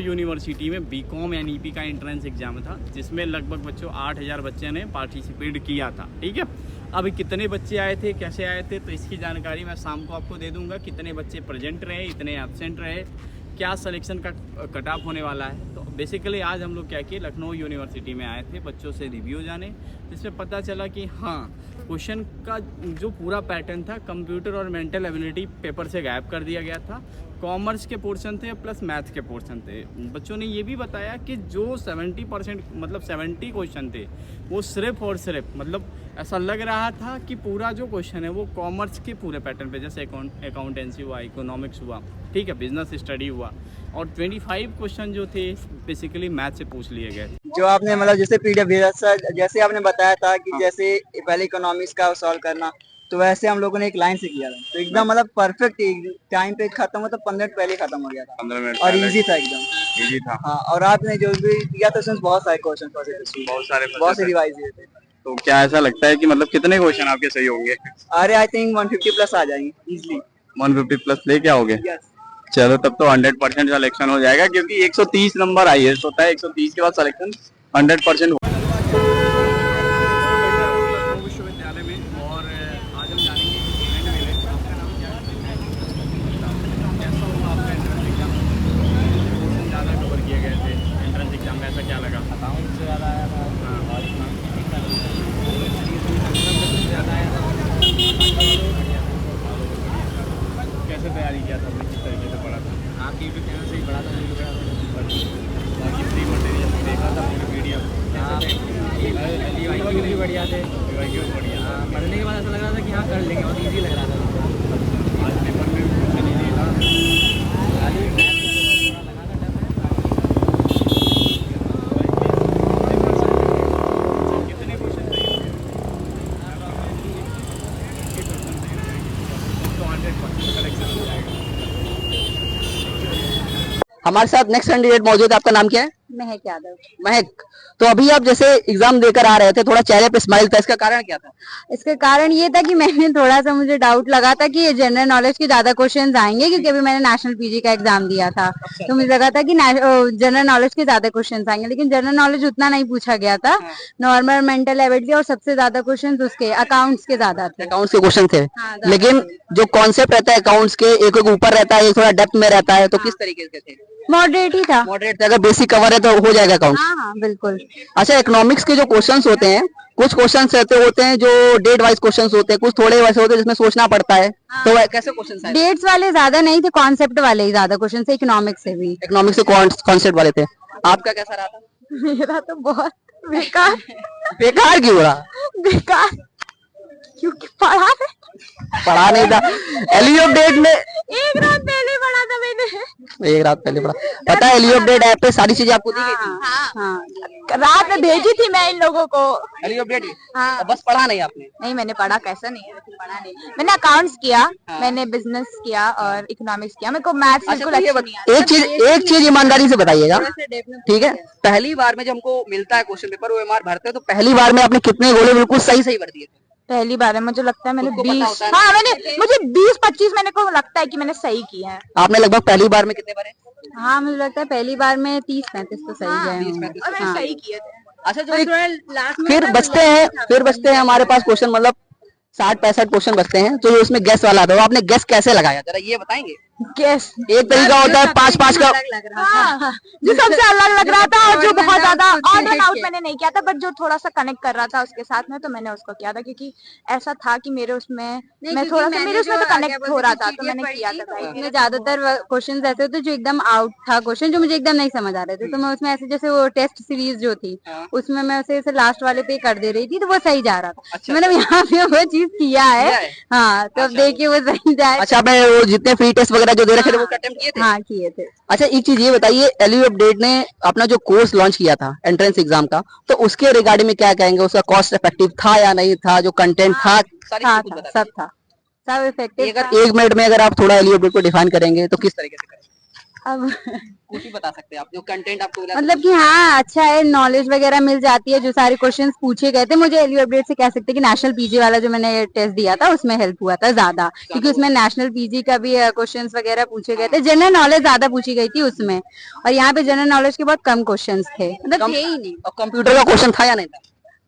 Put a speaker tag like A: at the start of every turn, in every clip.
A: University में BCom NEP का entrance exam था, जिसमें लगभग बच्चों 8000 बच्चे ने पार्टिसिपेट किया था। ठीक है, अभी कितने बच्चे आए थे, कैसे आए थे, तो इसकी जानकारी मैं शाम को आपको दे दूंगा। कितने बच्चे प्रेजेंट रहे, इतने एब्सेंट रहे, क्या सिलेक्शन का कट ऑफ होने वाला है। तो बेसिकली आज हम लोग क्या किए, लखनऊ यूनिवर्सिटी में आए थे बच्चों से रिव्यू जाने, जिसमें पता चला कि हाँ, क्वेश्चन का जो पूरा पैटर्न था कंप्यूटर और मेंटल एबिलिटी पेपर से गायब कर दिया गया था। कॉमर्स के पोर्शन थे प्लस मैथ के पोर्शन थे। बच्चों ने ये भी बताया कि जो 70% मतलब 70 क्वेश्चन थे वो सिर्फ और सिर्फ मतलब ऐसा लग रहा था कि पूरा जो क्वेश्चन है वो कॉमर्स के पूरे पैटर्न पे, जैसे अकाउंटेंसी हुआ, इकोनॉमिक्स हुआ, ठीक है, बिजनेस स्टडी हुआ, और 25 क्वेश्चन जो थे बेसिकली मैथ से पूछ लिए गए।
B: जो आपने मतलब जैसे पीडीएफ भेजा सर, जैसे आपने बताया था कि जैसे पहले इकोनॉमिक्स का सॉल्व करना, तो वैसे हम लोगों ने एक लाइन से किया था, तो एकदम मतलब परफेक्ट टाइम पे खत्म हुआ, तो 15 मिनट पहले खत्म हो गया था,
A: 15 मिनट
B: और इजी था, एकदम
A: इजी था।
B: हाँ, और आपने जो भी दिया था उसमें बहुत सारे क्वेश्चन फंसे थे, बहुत से रिवाइज हुए थे।
A: तो क्या ऐसा लगता है कि मतलब कितने क्वेश्चन आपके सही होंगे?
B: अरे आई थिंक 150 प्लस आ जाएंगे इजिली।
A: 150 प्लस लेके आओगे?
B: यस।
A: चलो तब तो 100% सिलेक्शन हो जाएगा, क्योंकि 130 नंबर हाईएस्ट होता है, 130 के बाद सिलेक्शन 100% विश्वविद्यालय में। और आज हम जानेंगे कि स्टूडेंट मिले, आपका नाम क्या है, कैसा हुआ आपका एंट्रेंस एग्जाम, क्वेश्चन ज़्यादा कवर किए गए थे एंट्रेंस एग्जाम में, ऐसा क्या लगा?
B: अकाउंट से ज़्यादा आया था,
A: कैसे तैयारी किया था आपने, किस तरीके से पढ़ा था?
B: आपकी यूट्यूब चैनल से ही पढ़ा था, मुझे पढ़ा था।
A: बाकी फ्री मटेरियल देखा था पूरे वीडियो
B: भी बढ़िया थे,
A: बढ़िया।
B: पढ़ने के बाद ऐसा लग रहा था कि हाँ कर लेंगे, बहुत ईजी लग रहा था।
A: आज पेपर में क्वेश्चन ही नहीं था,
B: खाली मैथ थोड़ा लगा था।
A: कितने क्वेश्चन सही होंगे? तो 100% कलेक्शन हो जाएगा।
B: हमारे साथ नेक्स्ट कैंडिडेट मौजूद है, आपका नाम क्या है?
C: महक यादव।
B: महक, तो अभी आप जैसे एग्जाम देकर आ रहे थे, थोड़ा चेहरे पे स्माइल था, इसका कारण क्या था?
C: इसका कारण ये था कि मैंने थोड़ा सा, मुझे डाउट लगा था कि जनरल नॉलेज के ज्यादा क्वेश्चंस आएंगे, क्योंकि अभी मैंने नेशनल पीजी का एग्जाम दिया था, तो मुझे लगा था कि जनरल नॉलेज के ज्यादा क्वेश्चंस आएंगे, लेकिन जनरल नॉलेज उतना नहीं पूछा गया था। नॉर्मल, मेंटल एबिलिटी, और सबसे ज्यादा क्वेश्चन उसके अकाउंट्स के ज्यादा थे।
B: अकाउंट्स के क्वेश्चन थे,
C: हाँ, ज्यादा
B: लेकिन जो कॉन्सेप्ट रहता है अकाउंट्स के, एक एक ऊपर रहता है, एक थोड़ा डेप्थ में रहता है, तो किस तरीके से थे?
C: मॉडरेट ही था।
B: मॉडरेट, अगर बेसिक कवर है तो हो जाएगा अकाउंट।
C: हाँ हाँ बिल्कुल।
B: अच्छा, इकोनॉमिक्स के जो क्वेश्चंस होते हैं, कुछ क्वेश्चंस ऐसे होते हैं जो डेट वाइज क्वेश्चंस होते हैं, कुछ थोड़े वैसे होते हैं जिसमें सोचना पड़ता है, तो कैसे क्वेश्चंस आए?
C: डेट्स वाले ज्यादा नहीं थे, कॉन्सेप्ट वाले ही ज्यादा क्वेश्चन थे, इकोनॉमिक्स से भी।
B: इकोनॉमिक्स से कॉन्सेप्ट वाले थे। आपका कैसा रहा था?
C: मेरा तो बहुत बेकार।
B: बेकार क्यों रहा?
C: बेकार क्योंकि
B: पढ़ा नहीं था। एलियप डेट में
C: एक रात पहले पढ़ा था मैंने।
B: एक रात पहले पढ़ा, पता है एलियप डेट ऐप पे सारी चीजें आपको दी गई थी?
C: हाँ, रात में भेजी थी मैं इन लोगों को।
B: एलियप डेट?
C: हाँ।
B: बस पढ़ा नहीं आपने?
C: नहीं, मैंने पढ़ा, कैसा नहीं है, पढ़ा नहीं। मैंने अकाउंट्स किया, मैंने बिजनेस किया और इकोनॉमिक्स किया। मेरे को मैथ्स बिल्कुल अच्छा नहीं आता।
B: एक चीज ईमानदारी से बताइएगा, ठीक है? पहली बार में जब हमको मिलता है क्वेश्चन पेपर, वो एमआर भरते हैं, तो पहली बार में आपने कितने गोले बिल्कुल सही सही भर दिए थे?
C: पहली बार है, मुझे लगता है मैंने
B: उसको पता
C: 20,
B: होता है ना?
C: हाँ मैंने, मुझे 20-25 मैंने को लगता है कि मैंने सही किया है।
B: आपने लगभग पहली बार में कितने भरे?
C: हाँ, मुझे लगता है पहली बार में 30-35 तो सही गए होंगे।
B: और मैंने
C: सही
B: किए थे। अच्छा, जो फिर बचते हैं हमारे पास क्वेश्चन, मतलब 60-65 क्वेश्चन बचते हैं, तो उसमें गैस वाला था, आपने गैस कैसे लगाया, जरा ये बताएंगे?
C: गैस
B: एक तरीका होता है 5-5 का,
C: हाँ, जो सबसे अलग लग रहा था, और जो बहुत ज्यादा ऑन एंड आउट मैंने नहीं किया था, बट जो थोड़ा सा कनेक्ट कर रहा था उसके साथ में, तो मैंने उसको किया था, क्योंकि ऐसा था कि मेरे उसमें मैं थोड़ा सा, मेरे उसमें तो कनेक्ट हो रहा था, तो मैंने किया था। इसमें ज्यादातर क्वेश्चन ऐसे होते जो एकदम आउट था क्वेश्चन, जो मुझे एकदम नहीं समझ आ रहे थे, तो मैं उसमें ऐसे, जैसे वो टेस्ट सीरीज जो थी उसमें मैं उसे लास्ट वाले पे कर दे रही थी, तो वो सही जा रहा था। मैंने यहाँ पे वो चीज किया है, हाँ, तो अब देखिए वो सही जाए।
B: अच्छा, मैं वो जितने फ्री टेस्ट वगैरह जो दे रखे थे वो अटेम्प्ट किए थे?
C: हाँ, किए थे।
B: अच्छा, एक चीज ये बताइए, एलयू अपडेट ने अपना जो कोर्स लॉन्च किया था एंट्रेंस एग्जाम का, तो उसके रिगार्डिंग में क्या कहेंगे? उसका कॉस्ट इफेक्टिव था या नहीं था? जो कंटेंट था, सारी चीजें
C: सब था, सब इफेक्टिव।
B: अगर 1 मिनट में अगर आप थोड़ा एलयू अपडेट को डिफाइन करेंगे तो किस तरीके से करेंगे?
C: अब
D: कुछ भी बता सकते हैं आप जो कंटेंट आपको मिला।
C: मतलब कि हाँ अच्छा है, नॉलेज वगैरह मिल जाती है। जो सारे क्वेश्चंस पूछे गए थे, मुझे एलयू अपडेट से कह सकते हैं कि नेशनल पीजी वाला जो मैंने टेस्ट दिया था उसमें हेल्प हुआ था ज्यादा, क्योंकि उसमें नेशनल पीजी का भी क्वेश्चंस वगैरह पूछे गए थे। जनरल नॉलेज ज्यादा पूछी गई थी उसमें, और यहाँ पे जनरल नॉलेज के बहुत कम क्वेश्चंस थे, मतलब थे ही नहीं।
D: और कंप्यूटर का क्वेश्चन था या नहीं था?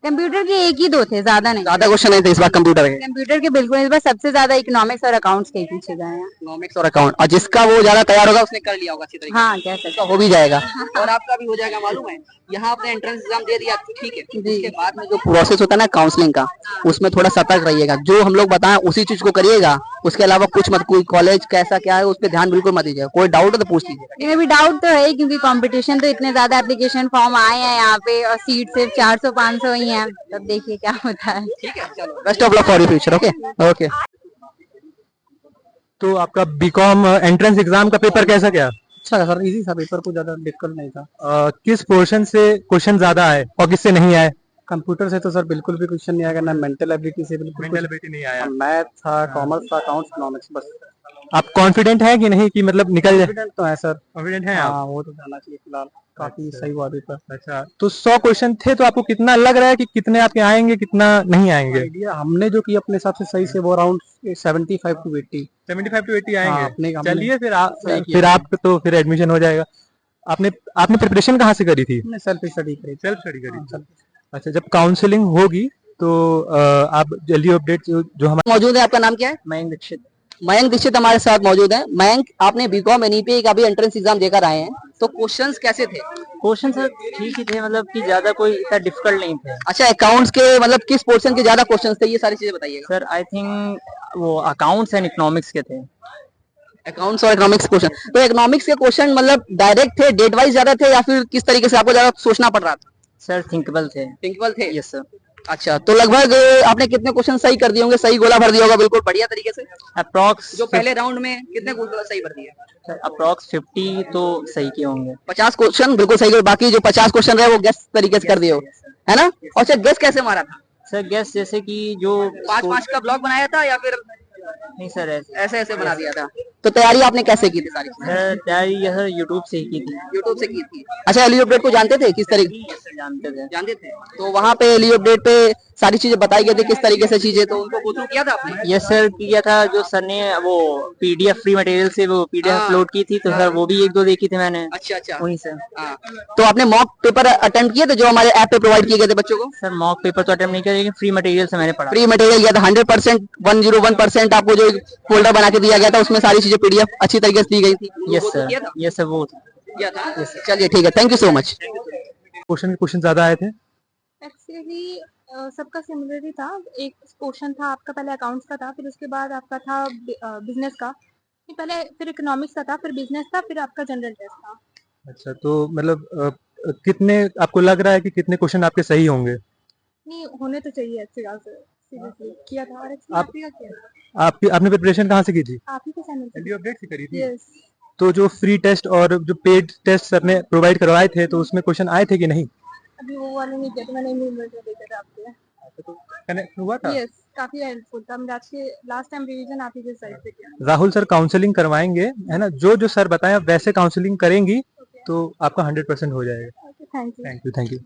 C: कंप्यूटर के एक ही दो थे, ज्यादा नहीं।
D: ज्यादा क्वेश्चन नहीं थे इस बार कंप्यूटर के।
C: कंप्यूटर के बिल्कुल इस बार सबसे ज्यादा इकोनॉमिक्स और अकाउंट्स के ही पूछे गए हैं।
D: इकोनॉमिक्स और अकाउंट, और जिसका वो ज्यादा तैयार होगा उसने कर लिया होगा अच्छी तरीके
C: हाँ कह
D: से,
C: सकते
D: हो भी जाएगा। और आपका भी हो जाएगा, मालूम है। यहाँ आपने एंट्रेंस एग्जाम दे दिया, ठीक है, उसके बाद में जो प्रोसेस होता है ना काउंसलिंग का, उसमें थोड़ा सतर्क रहिएगा। जो हम लोग बताएं उसी चीज को करिएगा, उसके अलावा कुछ मत, कोई कॉलेज कैसा क्या है उस पर ध्यान बिल्कुल मत दीजिएगा। कोई डाउट हो तो पूछ लीजिएगा।
C: लेकिन अभी डाउट तो है ही, क्योंकि कंपटीशन तो इतने ज्यादा एप्लीकेशन फॉर्म आए हैं यहाँ पे, और सीट सिर्फ 400-500 ही हैं। तब देखिए क्या होता है।
D: ठीक है, चलो, best of luck for your future. Okay okay.
E: तो आपका बीकॉम एंट्रेंस एग्जाम का पेपर कैसा गया?
F: अच्छा था सर, इजी था पेपर, को ज्यादा दिक्कत नहीं था।
E: किस पोर्शन से क्वेश्चन ज्यादा आए और किससे नहीं आए?
F: कंप्यूटर से तो सर बिल्कुल भी क्वेश्चन नहीं आएगा, ना मेंटल एबिलिटी से बिल्कुल
E: मेंटल एबिलिटी नहीं आया।
F: मैथ था, कॉमर्स था, अकाउंट्स, इकोनॉमिक्स, बस।
E: आप कॉन्फिडेंट है कि नहीं कि मतलब निकल जाए?
F: कॉन्फिडेंट तो है सर।
E: कॉन्फिडेंट है आप?
F: हाँ वो तो जाना चाहिए फिलहाल, काफी सही हुआ पेपर।
E: अच्छा, तो 100 क्वेश्चन थे, तो आपको कितना लग रहा है कि कितने आपके आएंगे, कितना नहीं आएंगे?
F: आइडिया हमने जो किया अपने हिसाब से सही से, वो अराउंड 75 to 80।
E: 75 to 80
F: हाँ,
E: आएंगे।
F: हमने
E: चलिए
F: सही किया।
E: फिर आप तो फिर एडमिशन हो जाएगा। आपने आपने प्रिपरेशन कहाँ से करी थी?
F: हमने सेल्फ स्टडी करी।
E: सेल्फ स्टडी करी
F: हाँ,
E: थी। अच्छा, जब काउंसलिंग होगी तो आप जल्दी अपडेट जो हमारे
D: मौजूद है। आपका नाम क्या है?
F: मयंक दीक्षित।
D: मयंक दीक्षित हमारे साथ मौजूद है। मयंक, आपने बीकॉम एनईपी का भी एंट्रेंस एग्जाम देकर आए हैं, तो क्वेश्चंस कैसे थे?
B: क्वेश्चन सर ठीक ही थे, मतलब कि ज्यादा कोई इतना डिफिकल्ट नहीं थे
D: अच्छा, अकाउंट्स के मतलब किस पोर्शन के ज्यादा क्वेश्चंस थे, ये सारी चीजें बताइएगा।
B: सर। आई थिंक वो अकाउंट्स एंड इकोनॉमिक्स के थे।
D: अकाउंट्स और इकोनॉमिक्स क्वेश्चन, तो इकोनॉमिक्स के क्वेश्चन मतलब डायरेक्ट थे, डेट वाइज ज्यादा थे, या फिर किस तरीके से आपको ज्यादा सोचना पड़ रहा था?
B: सर थिंकेबल थे।
D: थिंकेबल थे।
B: Yes sir.
D: अच्छा, तो लगभग आपने कितने क्वेश्चन सही कर दिए होंगे, सही गोला भर दिया होगा बिल्कुल बढ़िया तरीके से?
B: अप्रॉक्स
D: जो पहले राउंड में कितने गोला सही भर दिए?
B: अप्रॉक्स 50 तो सही किए होंगे।
D: 50 क्वेश्चन बिल्कुल सही कर, बाकी जो 50 क्वेश्चन रहे वो गेस तरीके से कर दिए हो, है ना? और अच्छा, गेस कैसे मारा था?
B: सर गैस जैसे कि जो
D: 5-5 का ब्लॉक बनाया था या फिर
B: नहीं सर,
D: ऐसे ऐसे बना दिया था? तो तैयारी आपने कैसे की थी सारी चीजें?
B: सर तैयारी यह यूट्यूब से ही की थी।
D: यूट्यूब से की थी। अच्छा, एलयू अपडेट को जानते थे किस तरीके?
B: जानते थे।
D: जानते थे, तो वहाँ पे एलयू अपडेट पे सारी चीजें बताई गई थी किस तरीके से चीजें, तो उनको गो थ्रू किया था आपने?
B: यस सर किया था। जो सर ने वो पीडीएफ फ्री मटेरियल से वो पीडीएफ
D: हाँ।
B: अपलोड की थी, तो सर वो भी 1-2 देखी थी मैंने।
D: अच्छा अच्छा।
B: वहीं से।
D: हाँ, तो आपने मॉक पेपर अटेम्प्ट किए थे जो हमारे ऐप पे प्रोवाइड किए गए थे बच्चों को?
B: सर मॉक पेपर तो अटेम्प्ट नहीं किया, लेकिन फ्री मटेरियल से मैंने पढ़ा।
D: फ्री मटेरियल किया था 100%, 101% आपको जो फोल्डर बना के दिया गया था उसमें सारी चीजें पीडीएफ अच्छी तरीके से दी गई थी।
B: यस
D: वो तो
B: सर।
D: किया था?
B: यस सर वो
D: किया था। चलिए ठीक है, thank you so much.
E: Question ज्यादा आए थे?
C: एक्चुअली सबका सिमिलर ही था। एक पोर्शन था आपका, पहले अकाउंट्स का था, फिर उसके बाद आपका था बिजनेस का, पहले फिर इकोनॉमिक्स का था, फिर बिजनेस था, फिर आपका जनरल टेस्ट था।
E: अच्छा, तो मतलब कितने आपको लग रहा है कि कितने क्वेश्चन आपके सही होंगे?
C: नहीं होने तो चाहिए, अच्छी बात है। सीरियसली किया था। और
E: आप-
C: actually आपने क्या किया?
E: आपने प्रिपरेशन कहाँ से की थी?
C: आप ही के चैनल से।
E: एलयू अपडेट से करी थी?
C: यस।
E: तो जो फ्री टेस्ट और जो पेड टेस्ट सर ने प्रोवाइड करवाए थे, तो उसमें क्वेश्चन आए थे कि नहीं?
C: अभी वो वाले नहीं किया, तो मैंने ईमेल में देखा था आपके।
E: कनेक्ट हुआ था?
C: यस, काफी हेल्पफुल था। मैंने आज के लास्ट टाइम रिवीजन आप ही के साइड से किया।
E: राहुल सर काउंसलिंग करवाएंगे, है ना? जो जो सर बताएं आप वैसे काउंसलिंग करेंगी तो आपका 100% हो जाएगा।
C: Thank you.
E: Thank you, thank you.